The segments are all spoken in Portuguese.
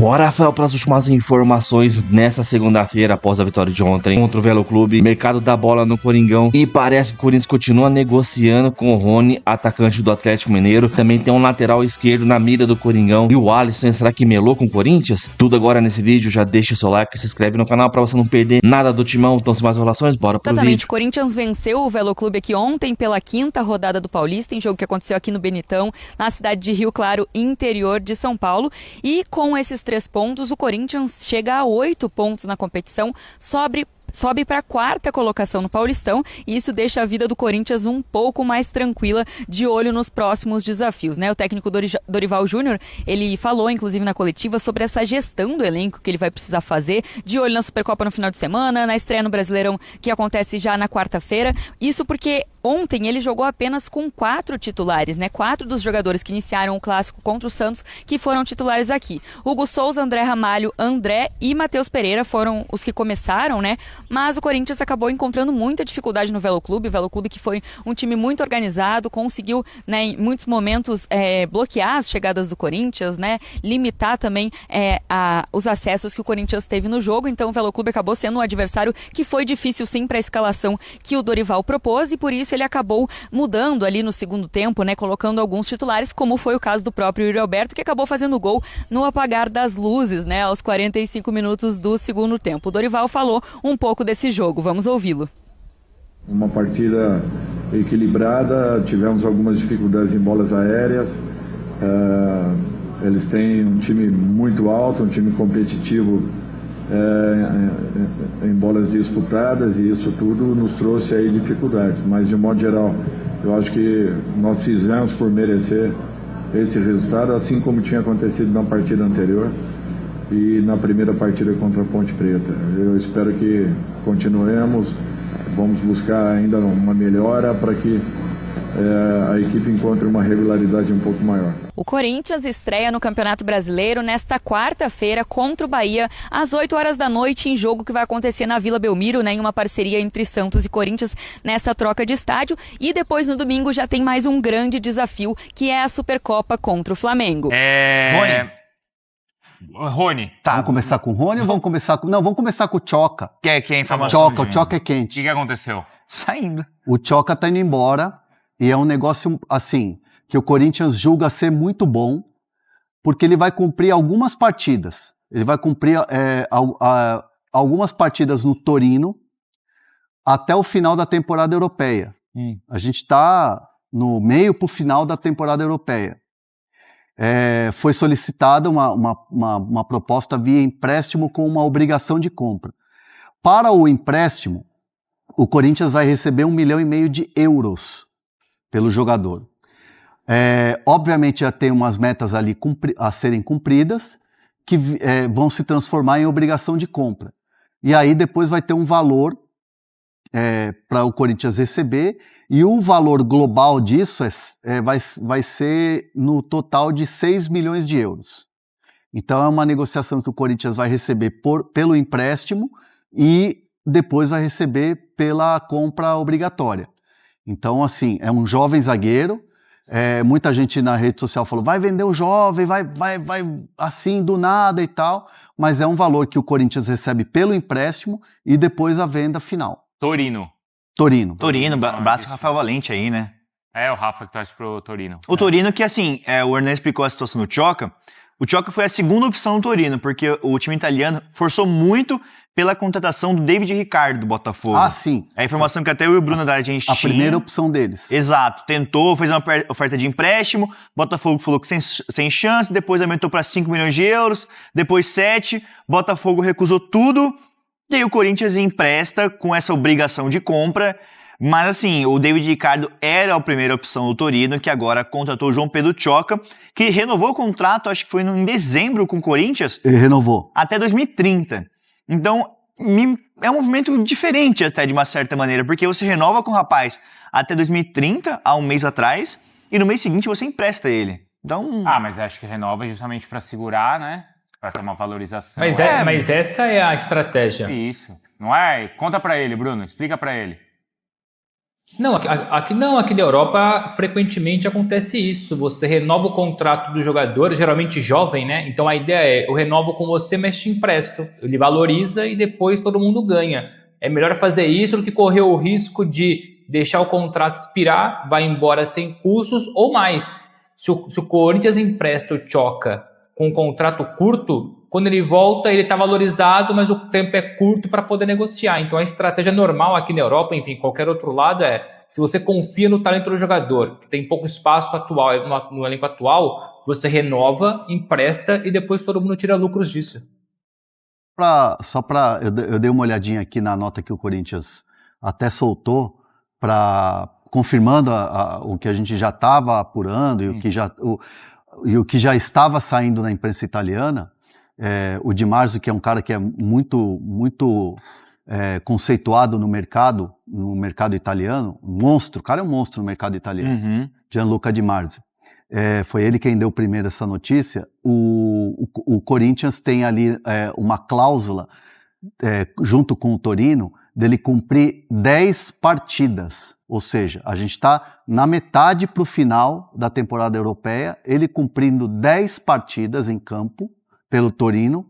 Bora, Rafael, para as últimas informações nessa segunda-feira, após a vitória de ontem contra o Velo Clube. Mercado da bola no Coringão e parece que o Corinthians continua negociando com o Rony, atacante do Atlético Mineiro. Também tem um lateral esquerdo na mira do Coringão. E o Alisson, será que melou com o Corinthians? Tudo agora nesse vídeo, já deixa o seu like e se inscreve no canal para você não perder nada do timão. Então, sem mais enrolações, bora pro vídeo. O Corinthians venceu o Velo Clube aqui ontem pela 5ª rodada do Paulista, em jogo que aconteceu aqui no Benitão, na cidade de Rio Claro, interior de São Paulo. E com esses 3 pontos, o Corinthians chega a 8 pontos na competição, sobe para a 4ª colocação no Paulistão, e isso deixa a vida do Corinthians um pouco mais tranquila, de olho nos próximos desafios, né? O técnico Dorival Júnior, ele falou, inclusive na coletiva, sobre essa gestão do elenco que ele vai precisar fazer, de olho na Supercopa no final de semana, na estreia no Brasileirão, que acontece já na quarta-feira. Isso porque ontem ele jogou apenas com 4 titulares, né? 4 dos jogadores que iniciaram o clássico contra o Santos, que foram titulares aqui. Hugo Souza, André Ramalho, André e Matheus Pereira foram os que começaram, né? Mas o Corinthians acabou encontrando muita dificuldade no Velo Clube. O Velo Clube, que foi um time muito organizado, conseguiu, né, em muitos momentos bloquear as chegadas do Corinthians, né? Limitar também os acessos que o Corinthians teve no jogo. Então o Velo Clube acabou sendo um adversário que foi difícil sim para a escalação que o Dorival propôs, e por isso ele acabou mudando ali no segundo tempo, né, colocando alguns titulares, como foi o caso do próprio Yuri Alberto, que acabou fazendo gol no apagar das luzes, né, aos 45 minutos do segundo tempo. O Dorival falou um pouco desse jogo, vamos ouvi-lo. Uma partida equilibrada, tivemos algumas dificuldades em bolas aéreas, eles têm um time muito alto, um time competitivo em bolas disputadas, e isso tudo nos trouxe aí dificuldades, mas de modo geral eu acho que nós fizemos por merecer esse resultado, assim como tinha acontecido na partida anterior e na primeira partida contra a Ponte Preta. Eu espero que continuemos, vamos buscar ainda uma melhora para que a equipe encontre uma regularidade um pouco maior. O Corinthians estreia no Campeonato Brasileiro nesta quarta-feira contra o Bahia, às 8 horas da noite, em jogo que vai acontecer na Vila Belmiro, né, em uma parceria entre Santos e Corinthians nessa troca de estádio. E depois, no domingo, já tem mais um grande desafio, que é a Supercopa contra o Flamengo. Rony. Tá. Vamos começar com o Rony ou vamos começar com... Não, vamos começar com o Tchoca. Que é a informação. O Tchoca é quente. O que aconteceu? Saindo. O Tchoca tá indo embora, e é um negócio assim, que o Corinthians julga ser muito bom, porque ele vai cumprir algumas partidas. Ele vai cumprir algumas partidas no Torino até o final da temporada europeia. A gente está no meio para o final da temporada europeia. Foi solicitada uma proposta via empréstimo com uma obrigação de compra. Para o empréstimo, o Corinthians vai receber 1,5 milhão de euros pelo jogador. Obviamente já tem umas metas ali a serem cumpridas, que vão se transformar em obrigação de compra. E aí depois vai ter um valor para o Corinthians receber, e o valor global disso vai ser no total de 6 milhões de euros. Então é uma negociação que o Corinthians vai receber pelo empréstimo e depois vai receber pela compra obrigatória. Então, assim, é um jovem zagueiro. Muita gente na rede social falou, vai vender o jovem, vai assim do nada e tal, mas é um valor que o Corinthians recebe pelo empréstimo e depois a venda final. Torino, braço Rafael Valente aí, né? O Rafa que torce pro Torino. O Torino que, assim, o Hernan explicou a situação do Tchoca. O Tchoca foi a segunda opção do Torino, porque o time italiano forçou muito pela contratação do David Ricardo do Botafogo. Ah, sim. É a informação que até eu e o Bruno da gente tinha. A primeira opção deles. Exato. Tentou, fez uma oferta de empréstimo, Botafogo falou que sem chance, depois aumentou para 5 milhões de euros, depois 7, Botafogo recusou tudo, e aí o Corinthians empresta com essa obrigação de compra. Mas assim, o David Ricardo era a primeira opção do Torino, que agora contratou o João Pedro Tchoca, que renovou o contrato, acho que foi em dezembro com o Corinthians. Ele renovou. Até 2030. Então, é um movimento diferente até de uma certa maneira, porque você renova com o rapaz até 2030, há um mês atrás, e no mês seguinte você empresta ele. Então... mas acho que renova justamente para segurar, né? Para ter uma valorização. Mas essa é a estratégia. Isso. Não é? Conta para ele, Bruno. Explica para ele. Não, aqui não, aqui na Europa frequentemente acontece isso. Você renova o contrato do jogador, geralmente jovem, né? Então a ideia é: eu renovo com você, mas te empresto. Ele valoriza e depois todo mundo ganha. É melhor fazer isso do que correr o risco de deixar o contrato expirar, vai embora sem custos ou mais. Se o Corinthians empresta o Tchoka com um contrato curto, quando ele volta, ele está valorizado, mas o tempo é curto para poder negociar. Então a estratégia normal aqui na Europa, enfim, qualquer outro lado, é: se você confia no talento do jogador, que tem pouco espaço atual no elenco atual, você renova, empresta e depois todo mundo tira lucros disso. Eu dei uma olhadinha aqui na nota que o Corinthians até soltou, confirmando o que a gente já estava apurando e o que já estava saindo na imprensa italiana. O Di Marzio, que é um cara que é muito conceituado no mercado italiano, um monstro, o cara é um monstro no mercado italiano, Gianluca Di Marzio. Foi ele quem deu primeiro essa notícia. O Corinthians tem ali uma cláusula, junto com o Torino, dele cumprir 10 partidas, ou seja, a gente está na metade para o final da temporada europeia, ele cumprindo 10 partidas em campo pelo Torino,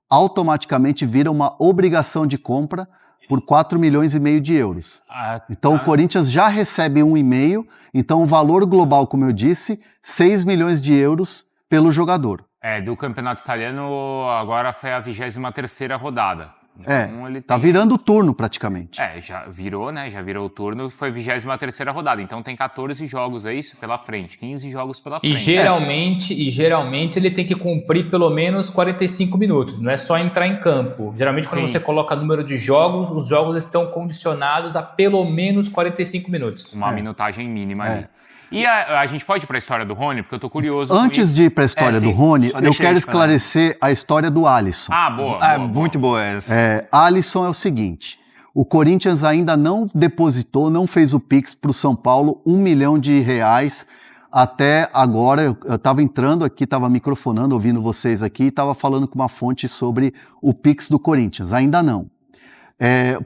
automaticamente vira uma obrigação de compra por 4,5 milhões de euros. Então o Corinthians já recebe 1,5, então o valor global, como eu disse, 6 milhões de euros pelo jogador. Do campeonato italiano agora foi a 23ª rodada. Então, ele tá virando o turno praticamente. Já virou, né? Já virou o turno, foi a 23ª rodada. Então tem 14 jogos, é isso? Pela frente, 15 jogos pela frente. E geralmente ele tem que cumprir pelo menos 45 minutos, não é só entrar em campo. Geralmente quando você coloca número de jogos, os jogos estão condicionados a pelo menos 45 minutos. Uma minutagem mínima ali. E a gente pode ir para a história do Rony? Porque eu tô curioso. Antes de ir para a história do Rony, eu quero esclarecer a história do Alisson. Boa. Muito boa essa. Alisson é o seguinte: o Corinthians ainda não depositou, não fez o Pix para o São Paulo, R$1 milhão. Até agora, eu estava entrando aqui, estava microfonando, ouvindo vocês aqui, e estava falando com uma fonte sobre o Pix do Corinthians. Ainda não.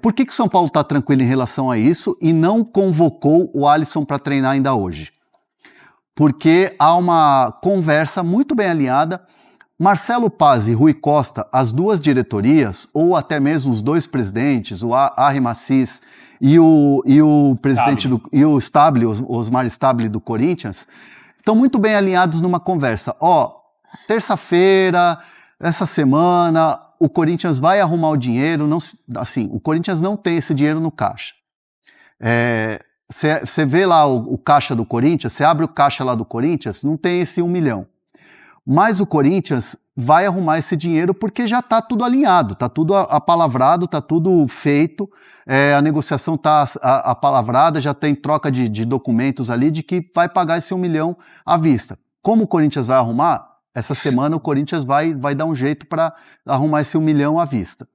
Por que o São Paulo está tranquilo em relação a isso e não convocou o Alisson para treinar ainda hoje? Porque há uma conversa muito bem alinhada. Marcelo Paz e Rui Costa, as duas diretorias, ou até mesmo os dois presidentes, o Arrim Assis e o presidente o Stabile, Osmar Stabile do Corinthians, estão muito bem alinhados numa conversa. Terça-feira, essa semana, o Corinthians vai arrumar o dinheiro, o Corinthians não tem esse dinheiro no caixa. Você vê lá o caixa do Corinthians, você abre o caixa lá do Corinthians, não tem esse 1 milhão. Mas o Corinthians vai arrumar esse dinheiro porque já está tudo alinhado, está tudo apalavrado, está tudo feito, a negociação está apalavrada, já tem troca de documentos ali de que vai pagar esse 1 milhão à vista. Como o Corinthians vai arrumar? Essa semana o Corinthians vai dar um jeito para arrumar esse 1 milhão à vista.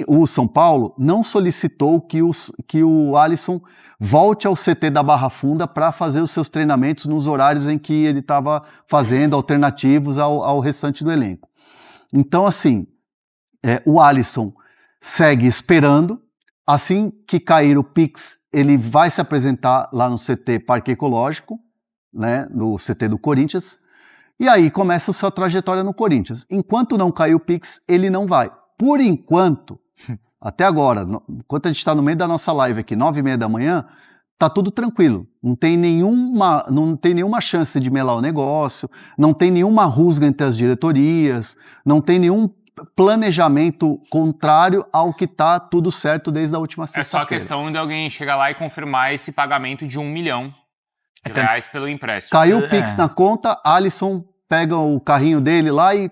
O São Paulo não solicitou que o Alisson volte ao CT da Barra Funda para fazer os seus treinamentos nos horários em que ele estava fazendo, alternativos ao restante do elenco. Então, o Alisson segue esperando. Assim que cair o Pix, ele vai se apresentar lá no CT Parque Ecológico, né, no CT do Corinthians, e aí começa a sua trajetória no Corinthians. Enquanto não cair o Pix, ele não vai. Por enquanto, até agora, enquanto a gente está no meio da nossa live aqui, 9h30 da manhã, tá tudo tranquilo. Não tem nenhuma chance de melar o negócio, não tem nenhuma rusga entre as diretorias, não tem nenhum planejamento contrário ao que tá tudo certo desde a última sexta-feira. É só a questão de alguém chegar lá e confirmar esse pagamento de R$1 milhão pelo empréstimo. Caiu o Pix na conta, Alisson pega o carrinho dele lá e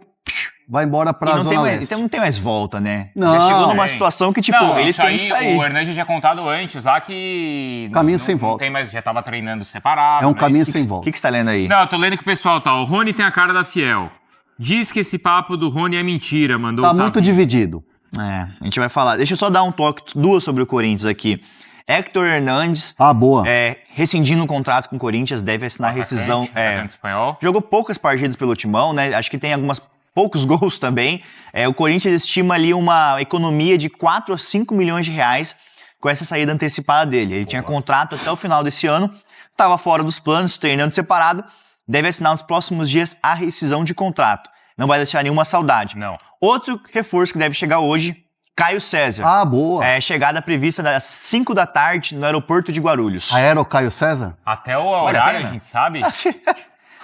vai embora pra Zona Leste. Então não tem mais volta, né? Não, já chegou numa situação que, ele tem que sair. O Hernani já tinha contado antes lá que... Caminho sem volta. Não tem mais, já tava treinando separado. É um caminho sem volta. O que você tá lendo aí? Não, eu tô lendo que o pessoal o Rony tem a cara da Fiel. Diz que esse papo do Rony é mentira, mandou Tá muito dividido. A gente vai falar. Deixa eu só dar um toque, duas sobre o Corinthians aqui. Hector Hernandes, boa. Rescindindo o contrato com o Corinthians, deve assinar rescisão. Espanhol. Jogou poucas partidas pelo Timão, né? Acho que tem poucos gols também. O Corinthians estima ali uma economia de 4 a 5 milhões de reais com essa saída antecipada dele. Ele tinha contrato até o final desse ano, estava fora dos planos, treinando separado, deve assinar nos próximos dias a rescisão de contrato. Não vai deixar nenhuma saudade. Não. Outro reforço que deve chegar hoje, Caio César. Ah, boa. Chegada prevista às 5 da tarde no aeroporto de Guarulhos. Aero Caio César? Até o Vale a horário, pena? a gente sabe.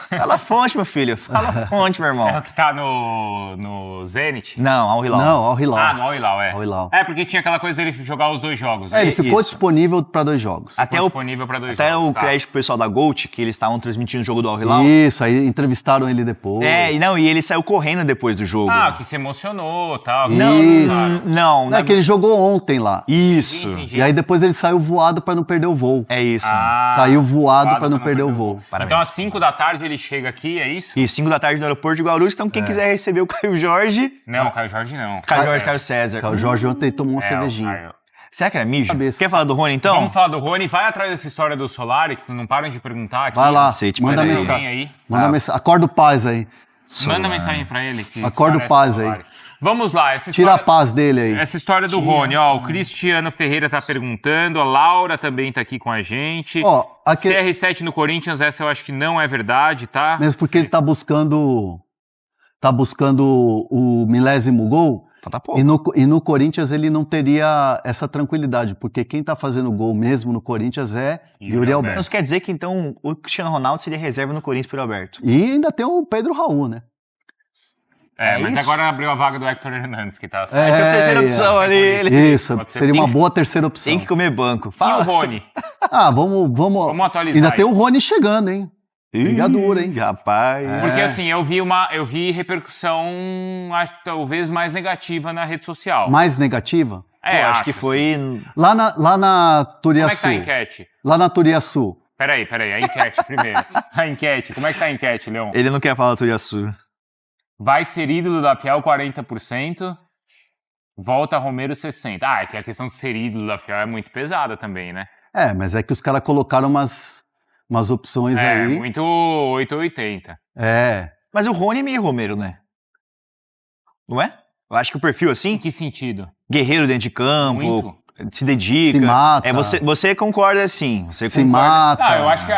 Fala fonte, meu filho. Fala fonte, meu É o irmão. que tá no Zenit? Não, Al Hilal. Não, Al Hilal. Ah, no Al Hilal, é. Al Hilal. É, porque tinha aquela coisa dele jogar os 2 jogos. Ele isso. ficou isso. disponível para 2 jogos. Até Ficou o disponível para 2 Até jogos. o tá. crédito pro pessoal da Gold, que eles estavam transmitindo o jogo do Al Hilal. Isso, aí entrevistaram ele depois. E ele saiu correndo depois do jogo. Ah, que se emocionou e tal. Isso. Não, Não, é que ele jogou ontem lá. Isso. Entendi. E aí depois ele saiu voado para não perder o voo. É isso. Saiu voado para não pra perder o voo. Parabéns. Então às 5 da tarde ele chega aqui, é isso? E 5 da tarde no aeroporto de Guarulhos. Então quem quiser receber o Caio Jorge... Não, Caio Jorge não. Caio César. O Jorge ontem tomou uma É, cervejinha. o Caio. Será que era mijo? Cabeça. Quer falar do Rony, então? Vamos falar do Rony. Vai atrás dessa história do Solari, que não param de perguntar aqui. Vai lá, Cacete, manda peraí. mensagem. Alguém aí? Manda mensagem. Acorda o paz aí. Manda mensagem pra ele. Que Acorda o história é paz essa do aí. Solari? Vamos lá. Essa Tira a história, paz dele aí. essa história do Rony. Ó, o Cristiano Ferreira tá perguntando. A Laura também tá aqui com a gente. Ó, aqui- CR7 no Corinthians, essa eu acho que não é verdade, tá? Mesmo porque ele tá buscando o milésimo gol. Falta pouco. E no Corinthians ele não teria essa tranquilidade, porque quem tá fazendo gol mesmo no Corinthians é Yuri Yuri Alberto. Alberto. Então isso quer dizer que então o Cristiano Ronaldo seria reserva no Corinthians por Alberto. E ainda tem o Pedro Raul, né? É, É mas isso. agora abriu a vaga do Hector Hernandes, que tá que a terceira opção ali, Isso, Pode ser. seria uma Tem- boa terceira opção. Tem que comer banco. E o Fala. Rony? Ah, vamos Vamos atualizar. Ainda aí. tem o Rony chegando, hein? Brigadura, hein? Rapaz. Porque assim, eu vi repercussão acho, talvez mais negativa na rede social. Mais negativa? É, Pô, acho que sim. foi... Lá na Como Turiaçu. é que tá a enquete? Lá na Turiaçu. Peraí, a enquete primeiro. A enquete, como é que tá a enquete, Leon? Ele não quer falar do Turiaçu. Vai ser ídolo da Fiel 40%, volta Romero 60%. Ah, é que a questão de ser ídolo da Fiel é muito pesada também, né? É, mas é que os caras colocaram umas opções É, aí. muito 880. É. Mas o Rony é meio Romero, né? Não é? Eu acho que o perfil Em assim, que sentido? guerreiro dentro de campo, Muito. se dedica. Se mata. É, você concorda assim. Você Se concorda. mata. Ah,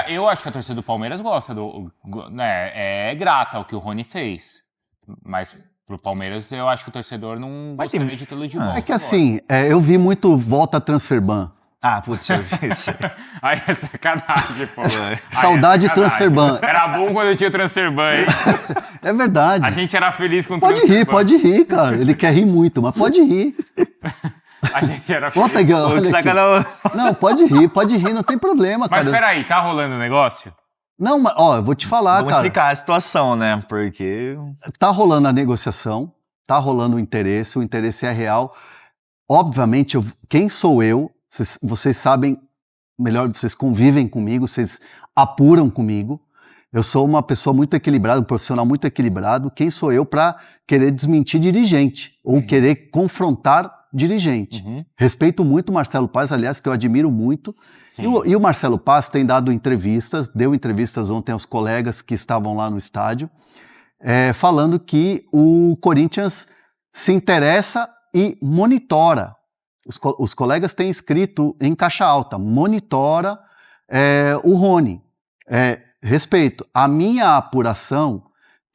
eu acho que a torcida do Palmeiras gosta né, é grata ao que o Rony fez. Mas pro Palmeiras eu acho que o torcedor não Mas tem- gostaria de tê-lo de volta. É que assim, eu vi muito volta transferban. Ah, putz, isso. Aí é sacanagem, pô. Aí é Saudade sacanagem. transferban. Era bom quando eu tinha o transferban, hein? É verdade. A gente era feliz com o Pode transferban. pode rir, cara. Ele quer rir muito, mas pode rir. A gente era Ó, feliz. Peguel, Pô, olha que aqui. sacanagem. Não, pode rir, não tem problema, Mas cara. peraí, tá rolando o negócio? Não, mas, ó, eu vou te falar, Vamos cara. explicar a situação, né? Porque... Tá rolando a negociação, tá rolando o interesse é real. Obviamente, quem sou eu? Vocês sabem melhor, vocês convivem comigo, vocês apuram comigo. Eu sou uma pessoa muito equilibrada, um profissional muito equilibrado. Quem sou eu para querer desmentir dirigente ou querer confrontar dirigente? Respeito muito o Marcelo Paz, aliás, que eu admiro muito. E o Marcelo Paz tem dado entrevistas, deu entrevistas ontem aos colegas que estavam lá no estádio, falando que o Corinthians se interessa e monitora. Os colegas têm escrito em caixa alta, monitora o Rony. Respeito. A minha apuração,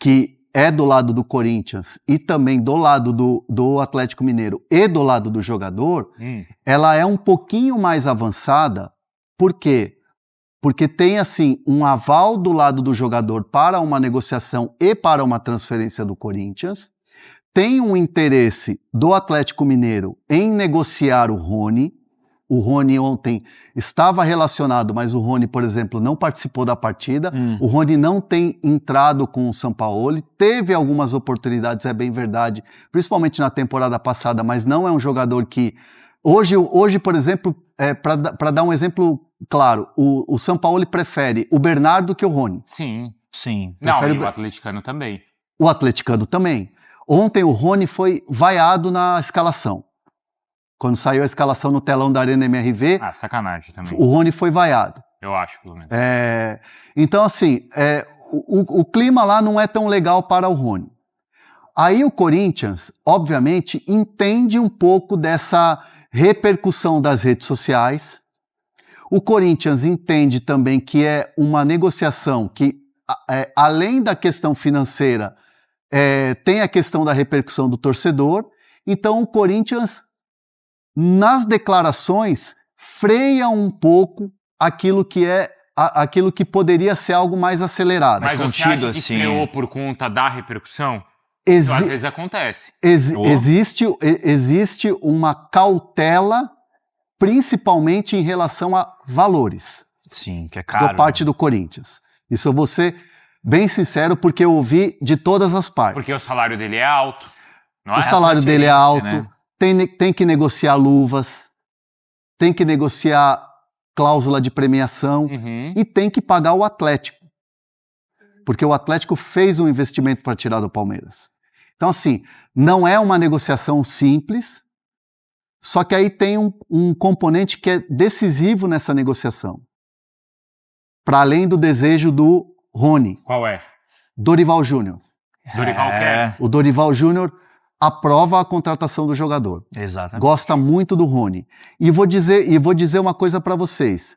que é do lado do Corinthians e também do lado do Atlético Mineiro e do lado do jogador, ela é um pouquinho mais avançada. Por quê? Porque tem, assim, um aval do lado do jogador para uma negociação e para uma transferência do Corinthians. Tem um interesse do Atlético Mineiro em negociar o Rony. O Rony ontem estava relacionado, mas o Rony, por exemplo, não participou da partida. O Rony não tem entrado com o Sampaoli. Teve algumas oportunidades, é bem verdade, principalmente na temporada passada, mas não é um jogador que... Hoje, por exemplo, para dar um exemplo claro, o Sampaoli prefere o Bernardo que o Rony. Sim. Sim. Não, Prefere e o atleticano também. O atleticano também. Ontem o Rony foi vaiado na escalação. Quando saiu a escalação no telão da Arena MRV, Ah, sacanagem também. o Rony foi vaiado. Eu acho, pelo menos. Então, assim, o clima lá não é tão legal para o Rony. Aí o Corinthians, obviamente, entende um pouco dessa repercussão das redes sociais. O Corinthians entende também que é uma negociação que, além da questão financeira, tem a questão da repercussão do torcedor. Então o Corinthians, nas declarações, freia um pouco aquilo que poderia ser algo mais acelerado. Mas você acha que freou por conta da repercussão? Isso às vezes acontece. Existe uma cautela, principalmente em relação a valores. Sim, que é caro. Da parte do Corinthians. Isso eu vou ser bem sincero, porque eu ouvi de todas as partes. Porque o salário dele é alto. Não o salário dele é alto, né? tem que negociar luvas, tem que negociar cláusula de premiação e tem que pagar o Atlético. Porque o Atlético fez um investimento para tirar do Palmeiras. Então, assim, não é uma negociação simples, só que aí tem um componente que é decisivo nessa negociação. Para além do desejo do Rony. Qual é? Dorival Júnior. Dorival quer? O Dorival Júnior aprova a contratação do jogador. Exatamente. Gosta muito do Rony. E vou dizer uma coisa para vocês.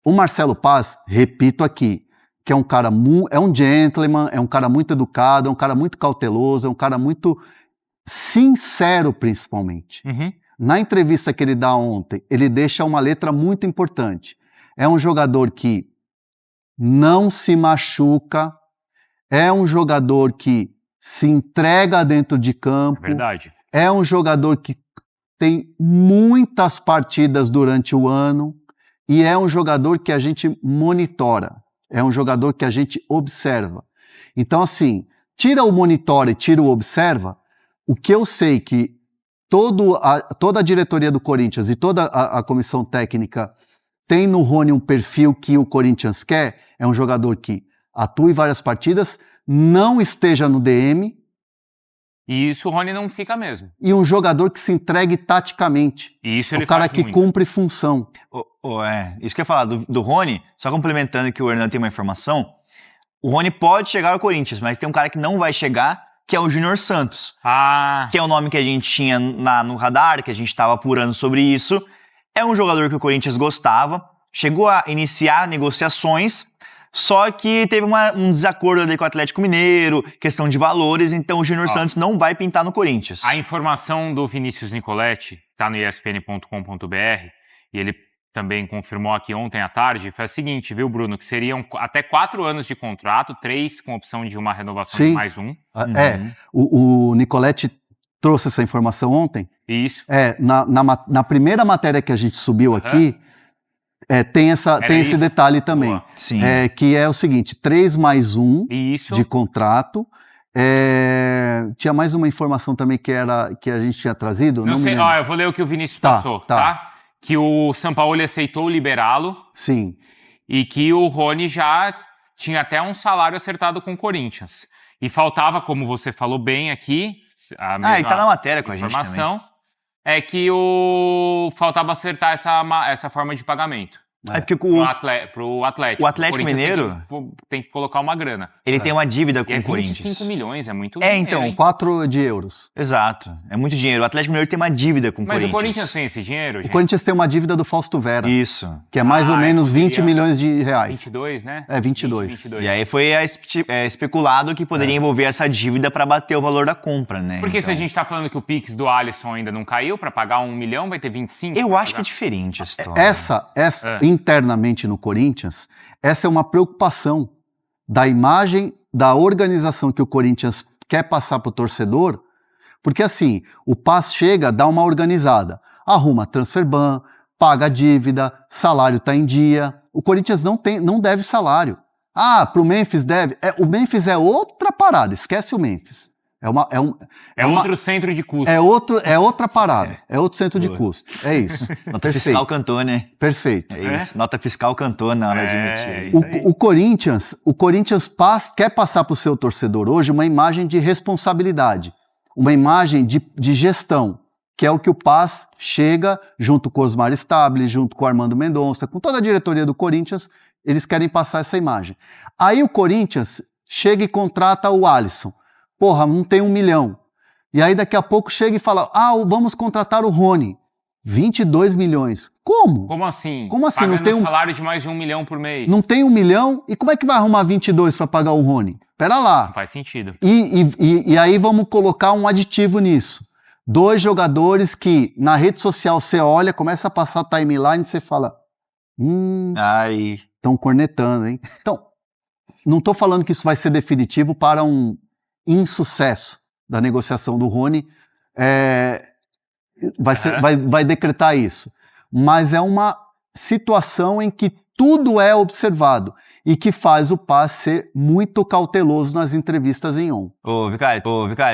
O Marcelo Paz, repito aqui, que é um cara é um gentleman, é um cara muito educado, é um cara muito cauteloso, é um cara muito sincero, principalmente. Na entrevista que ele dá ontem, ele deixa uma letra muito importante. É um jogador que não se machuca, é um jogador que se entrega dentro de campo. É verdade. É um jogador que tem muitas partidas durante o ano e é um jogador que a gente monitora. É um jogador que a gente observa. Então, assim, tira o monitora e tira o observa, o que eu sei que toda a diretoria do Corinthians e toda a comissão técnica tem no Rony um perfil que o Corinthians quer, é um jogador que atua em várias partidas, não esteja no DM. E isso o Rony não fica mesmo. E um jogador que se entregue taticamente. E isso ele o cara faz que muito. Cumpre função. Isso que eu ia falar do Rony, só complementando que o Hernan tem uma informação, o Rony pode chegar ao Corinthians, mas tem um cara que não vai chegar, que é o Júnior Santos. Que é o nome que a gente tinha no radar, que a gente estava apurando sobre isso. É um jogador que o Corinthians gostava, chegou a iniciar negociações, só que teve um desacordo ali com o Atlético Mineiro, questão de valores, então o Júnior Santos não vai pintar no Corinthians. A informação do Vinícius Nicoletti, está no espn.com.br, e ele também confirmou aqui ontem à tarde, foi a seguinte, viu, Bruno, que seriam até 4 anos de contrato, 3 com opção de uma renovação de mais um. O Nicoletti trouxe essa informação ontem. Isso. Na primeira matéria que a gente subiu aqui, tem esse detalhe também. Sim. Que é o seguinte, 3 mais 1 de contrato. Tinha mais uma informação também que a gente tinha trazido. Não sei, eu vou ler o que o Vinícius passou, tá? Que o Sampaoli aceitou liberá-lo. Sim. E que o Rony já tinha até um salário acertado com o Corinthians. E faltava, como você falou bem aqui, e tá na matéria com a gente também. É que faltava acertar essa forma de pagamento. Porque pro Atlético. O Atlético Mineiro tem que colocar uma grana. Ele tem uma dívida com o Corinthians. 25 milhões, é muito dinheiro. Então, 4 de euros. Exato, é muito dinheiro. O Atlético Mineiro tem uma dívida com o Corinthians. Mas o Corinthians tem esse dinheiro, gente? O Corinthians tem uma dívida do Fausto Vera. Isso. Que é mais ou menos 20 milhões de reais. 22, né? 22. E aí foi especulado que poderia envolver essa dívida para bater o valor da compra, né? Porque se a gente tá falando que o Pix do Alisson ainda não caiu, para pagar 1 milhão vai ter 25? Eu acho que é diferente a história. Essa internamente no Corinthians, essa é uma preocupação da imagem da organização que o Corinthians quer passar para o torcedor, porque assim, o Paz chega, dá uma organizada, arruma transfer ban, paga a dívida, salário está em dia, o Corinthians não deve salário. Pro Memphis deve. O Memphis é outra parada, esquece o Memphis. Outro centro de custo. É outra parada. É outro centro de custo. É isso. Nota fiscal cantou, né? Perfeito. É isso. Nota fiscal cantou na hora de emitir. O Corinthians quer passar para o seu torcedor hoje uma imagem de responsabilidade, uma imagem de gestão, que é o que o Paz chega junto com o Osmar Stabile, junto com o Armando Mendonça, com toda a diretoria do Corinthians, eles querem passar essa imagem. Aí o Corinthians chega e contrata o Alisson. Porra, não tem 1 milhão. E aí daqui a pouco chega e fala, vamos contratar o Rony. 22 milhões. Como? Como assim? Como assim? Pagando Não tem um salário de mais de 1 milhão por mês. Não tem 1 milhão? E como é que vai arrumar 22 para pagar o Rony? Pera lá. Não faz sentido. E aí vamos colocar um aditivo nisso. 2 jogadores que na rede social você olha, começa a passar timeline e você fala, Ai, estão cornetando, hein? Então, não estou falando que isso vai ser definitivo para um insucesso da negociação do Rony, vai decretar isso. Mas é uma situação em que tudo é observado e que faz o Paz ser muito cauteloso nas entrevistas em on. Ô, Vicário,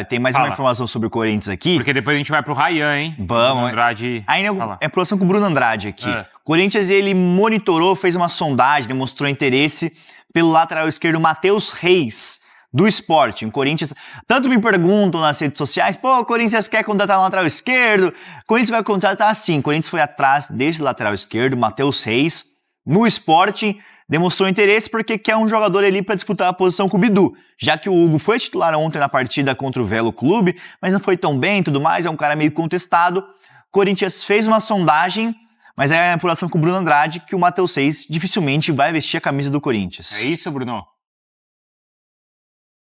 tem mais Fala. uma informação sobre o Corinthians aqui. Porque depois a gente vai pro Ryan, hein? Vamos. Bruno Andrade. Ainda Fala. é próximo com o Bruno Andrade aqui. É. Corinthians, ele monitorou, fez uma sondagem, demonstrou interesse pelo lateral esquerdo Matheus Reis, do Sporting. O Corinthians, tanto me perguntam nas redes sociais, pô, o Corinthians quer contratar um lateral esquerdo? O Corinthians vai contratar assim. O Corinthians foi atrás desse lateral esquerdo, Matheus Reis, no Sporting, demonstrou interesse porque quer um jogador ali para disputar a posição com o Bidu, já que o Hugo foi titular ontem na partida contra o Velo Clube, mas não foi tão bem e tudo mais, é um cara meio contestado. O Corinthians fez uma sondagem, mas é a apuração com o Bruno Andrade que o Matheus Reis dificilmente vai vestir a camisa do Corinthians. É isso, Bruno?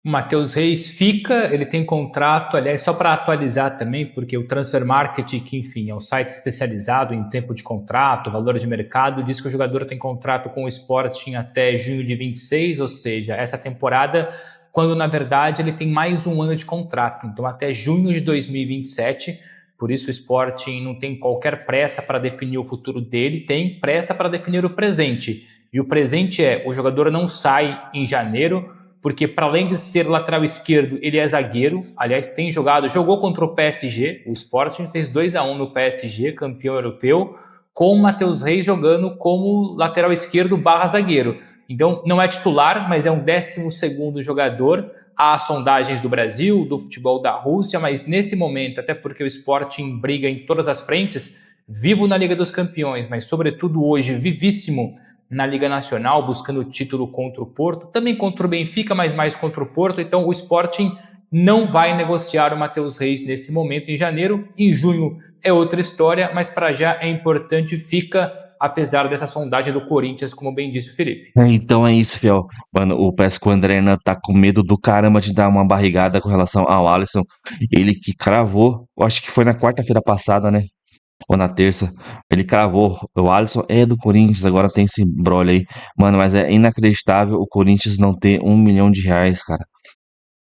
O Matheus Reis fica, ele tem contrato, aliás, só para atualizar também, porque o Transfer Market, que enfim, é um site especializado em tempo de contrato, valor de mercado, diz que o jogador tem contrato com o Sporting até junho de 26, ou seja, essa temporada, quando na verdade ele tem mais um ano de contrato, então até junho de 2027, por isso o Sporting não tem qualquer pressa para definir o futuro dele, tem pressa para definir o presente, e o presente é, o jogador não sai em janeiro, porque para além de ser lateral esquerdo, ele é zagueiro, aliás, jogou contra o PSG, o Sporting fez 2-1 no PSG, campeão europeu, com o Matheus Reis jogando como lateral esquerdo / zagueiro. Então, não é titular, mas é um 12º jogador. Há sondagens do Brasil, do futebol da Rússia, mas nesse momento, até porque o Sporting briga em todas as frentes, vivo na Liga dos Campeões, mas sobretudo hoje, vivíssimo na Liga Nacional, buscando o título contra o Porto, também contra o Benfica, mas mais contra o Porto, então o Sporting não vai negociar o Matheus Reis nesse momento em janeiro, em junho é outra história, mas para já é importante, fica, apesar dessa sondagem do Corinthians, como bem disse o Felipe. Então é isso, Fiel. Mano, parece que o André ainda tá com medo do caramba de dar uma barrigada com relação ao Alisson. Ele que cravou, eu acho que foi na quarta-feira passada, né? Ou na terça, ele cravou. O Alisson é do Corinthians, agora tem esse brolho aí. Mano, mas é inacreditável o Corinthians não ter R$1 milhão, cara.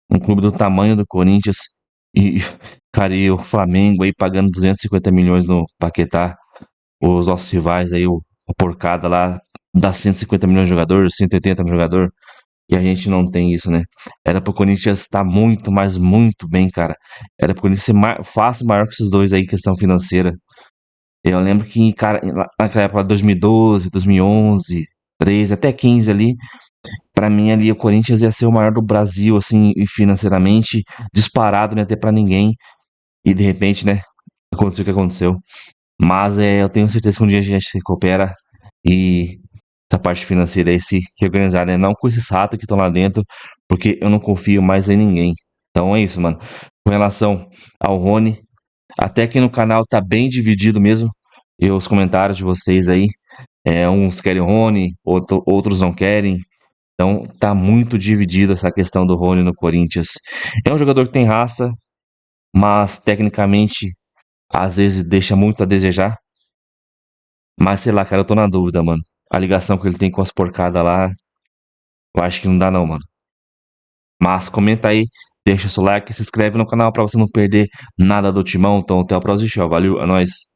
Um clube do tamanho do Corinthians cara, e o Flamengo aí pagando 250 milhões no Paquetá. Os nossos rivais aí, a porcada lá, dá 150 milhões de jogadores, 180 milhões de jogador. E a gente não tem isso, né? Era pro Corinthians estar muito, mas muito bem, cara. Era pro Corinthians ser fácil maior que esses dois aí, questão financeira. Eu lembro que, cara, naquela época, 2012, 2011, 13, até 15 ali, pra mim ali o Corinthians ia ser o maior do Brasil, assim, financeiramente, disparado, não ia ter pra ninguém. E de repente, né, aconteceu o que aconteceu. Mas eu tenho certeza que um dia a gente se recupera e essa parte financeira aí se reorganizar, né? Não com esses ratos que estão lá dentro, porque eu não confio mais em ninguém. Então é isso, mano. Com relação ao Rony, até aqui no canal tá bem dividido mesmo. E os comentários de vocês aí. Uns querem o Rony, outros não querem. Então tá muito dividido essa questão do Rony no Corinthians. É um jogador que tem raça, mas tecnicamente às vezes deixa muito a desejar. Mas sei lá, cara, eu tô na dúvida, mano. A ligação que ele tem com as porcadas lá, eu acho que não dá não, mano. Mas comenta aí, deixa seu like, se inscreve no canal pra você não perder nada do Timão. Então até o próximo show, valeu, é nóis.